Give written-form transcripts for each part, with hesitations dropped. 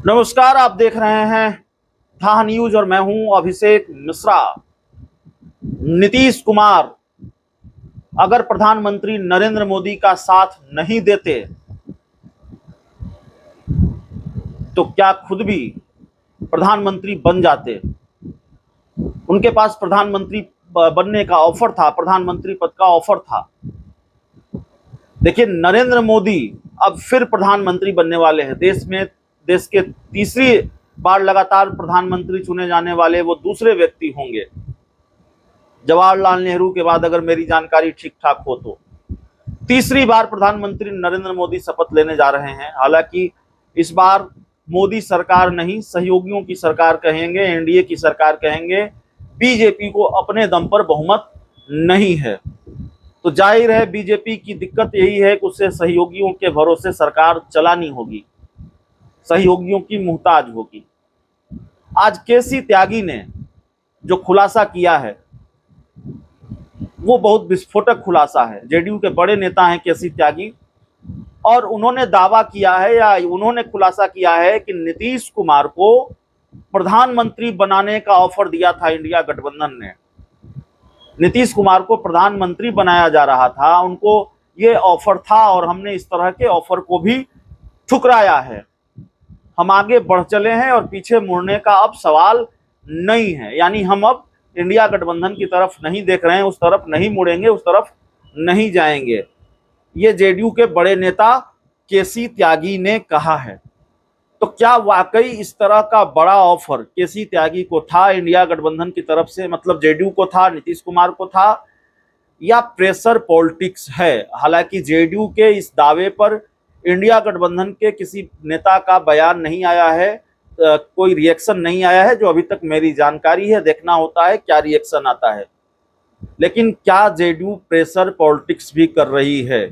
नमस्कार, आप देख रहे हैं था न्यूज और मैं हूं अभिषेक मिश्रा। नीतीश कुमार अगर प्रधानमंत्री नरेंद्र मोदी का साथ नहीं देते तो क्या खुद भी प्रधानमंत्री बन जाते। उनके पास प्रधानमंत्री बनने का ऑफर था, प्रधानमंत्री पद का ऑफर था। देखिए, नरेंद्र मोदी अब फिर प्रधानमंत्री बनने वाले हैं। देश के तीसरी बार लगातार प्रधानमंत्री चुने जाने वाले वो दूसरे व्यक्ति होंगे जवाहरलाल नेहरू के बाद, अगर मेरी जानकारी ठीक ठाक हो तो। तीसरी बार प्रधानमंत्री नरेंद्र मोदी शपथ लेने जा रहे हैं। हालांकि इस बार मोदी सरकार नहीं, सहयोगियों की सरकार कहेंगे, एनडीए की सरकार कहेंगे। बीजेपी को अपने दम पर बहुमत नहीं है, तो जाहिर है बीजेपी की दिक्कत यही है कि उससे सहयोगियों के भरोसे सरकार चलानी होगी, सहयोगियों की मुहताज होगी। आज केसी त्यागी ने जो खुलासा किया है वो बहुत विस्फोटक खुलासा है। जेडीयू के बड़े नेता हैं केसी त्यागी, और उन्होंने दावा किया है या उन्होंने खुलासा किया है कि नीतीश कुमार को प्रधानमंत्री बनाने का ऑफर दिया था इंडिया गठबंधन ने। नीतीश कुमार को प्रधानमंत्री बनाया जा रहा था, उनको ये ऑफर था और हमने इस तरह के ऑफर को भी ठुकराया है। हम आगे बढ़ चले हैं और पीछे मुड़ने का अब सवाल नहीं है। यानी हम अब इंडिया गठबंधन की तरफ नहीं देख रहे हैं, उस तरफ नहीं मुड़ेंगे, उस तरफ नहीं जाएंगे। ये जेडीयू के बड़े नेता केसी त्यागी ने कहा है। तो क्या वाकई इस तरह का बड़ा ऑफर केसी त्यागी को था इंडिया गठबंधन की तरफ से, मतलब जेडीयू को था, नीतीश कुमार को था, या प्रेशर पॉलिटिक्स है? हालांकि जेडीयू के इस दावे पर इंडिया गठबंधन के किसी नेता का बयान नहीं आया है, कोई रिएक्शन नहीं आया है जो अभी तक मेरी जानकारी है। देखना होता है क्या रिएक्शन आता है। लेकिन क्या जेडीयू प्रेशर पॉलिटिक्स भी कर रही है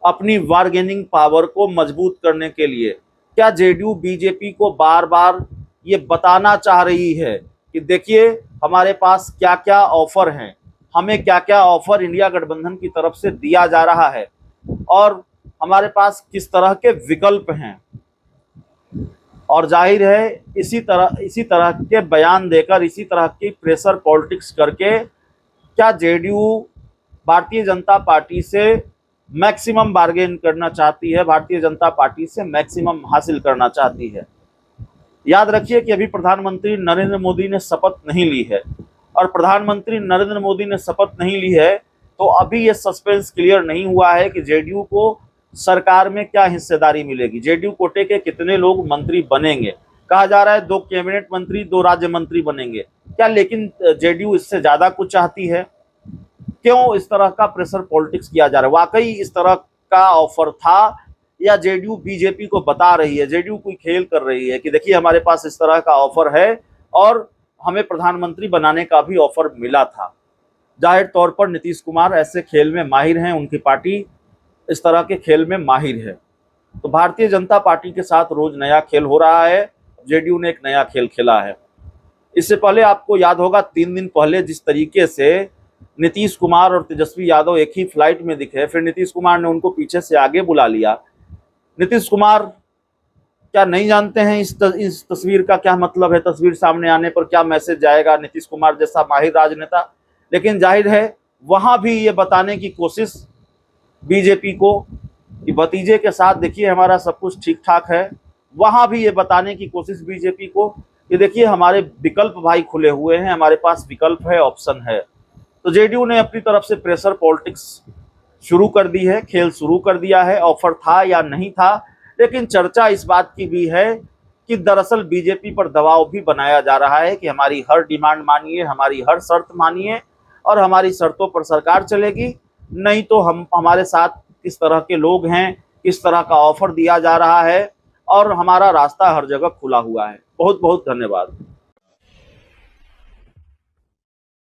अपनी बार्गेनिंग पावर को मजबूत करने के लिए? क्या जेडीयू बीजेपी को बार बार ये बताना चाह रही है कि देखिए हमारे पास क्या क्या ऑफर हैं, हमें क्या क्या ऑफर इंडिया गठबंधन की तरफ से दिया जा रहा है और हमारे पास किस तरह के विकल्प हैं? और जाहिर है इसी तरह के बयान देकर, इसी तरह की प्रेशर पॉलिटिक्स करके क्या जेडीयू भारतीय जनता पार्टी से मैक्सिमम बार्गेन करना चाहती है, भारतीय जनता पार्टी से मैक्सिमम हासिल करना चाहती है? याद रखिए कि अभी प्रधानमंत्री नरेंद्र मोदी ने शपथ नहीं ली है, और प्रधानमंत्री नरेंद्र मोदी ने शपथ नहीं ली है तो अभी ये सस्पेंस क्लियर नहीं हुआ है कि जेडीयू को सरकार में क्या हिस्सेदारी मिलेगी, जेडीयू कोटे के कितने लोग मंत्री बनेंगे। कहा जा रहा है 2 कैबिनेट मंत्री, 2 राज्य मंत्री बनेंगे क्या? लेकिन जेडीयू इससे ज्यादा कुछ चाहती है। क्यों इस तरह का प्रेशर पॉलिटिक्स किया जा रहा है? वाकई इस तरह का ऑफर था या जेडीयू बीजेपी को बता रही है, जेडीयू कोई खेल कर रही है कि देखिए हमारे पास इस तरह का ऑफर है और हमें प्रधानमंत्री बनाने का भी ऑफर मिला था? जाहिर तौर पर नीतीश कुमार ऐसे खेल में माहिर हैं, उनकी पार्टी इस तरह के खेल में माहिर है। तो भारतीय जनता पार्टी के साथ रोज नया खेल हो रहा है, जेडीयू ने एक नया खेल खेला है। इससे पहले आपको याद होगा 3 दिन पहले जिस तरीके से नीतीश कुमार और तेजस्वी यादव एक ही फ्लाइट में दिखे, फिर नीतीश कुमार ने उनको पीछे से आगे बुला लिया। नीतीश कुमार क्या नहीं जानते हैं इस तस्वीर का क्या मतलब है? तस्वीर सामने आने पर क्या मैसेज जाएगा नीतीश कुमार जैसा माहिर राजनेता? लेकिन जाहिर है वहां भी ये बताने की कोशिश बीजेपी को कि भतीजे के साथ देखिए हमारा सब कुछ ठीक ठाक है। वहां भी ये बताने की कोशिश बीजेपी को कि देखिए हमारे विकल्प भाई खुले हुए हैं, हमारे पास विकल्प है, ऑप्शन है। तो जेडीयू ने अपनी तरफ से प्रेशर पॉलिटिक्स शुरू कर दी है, खेल शुरू कर दिया है। ऑफर था या नहीं था, लेकिन चर्चा इस बात की भी है कि दरअसल बीजेपी पर दबाव भी बनाया जा रहा है कि हमारी हर डिमांड मानिए, हमारी हर शर्त मानिए और हमारी शर्तों पर सरकार चलेगी, नहीं तो हम हमारे साथ किस तरह के लोग हैं, किस तरह का ऑफर दिया जा रहा है, और हमारा रास्ता हर जगह खुला हुआ है। बहुत बहुत धन्यवाद।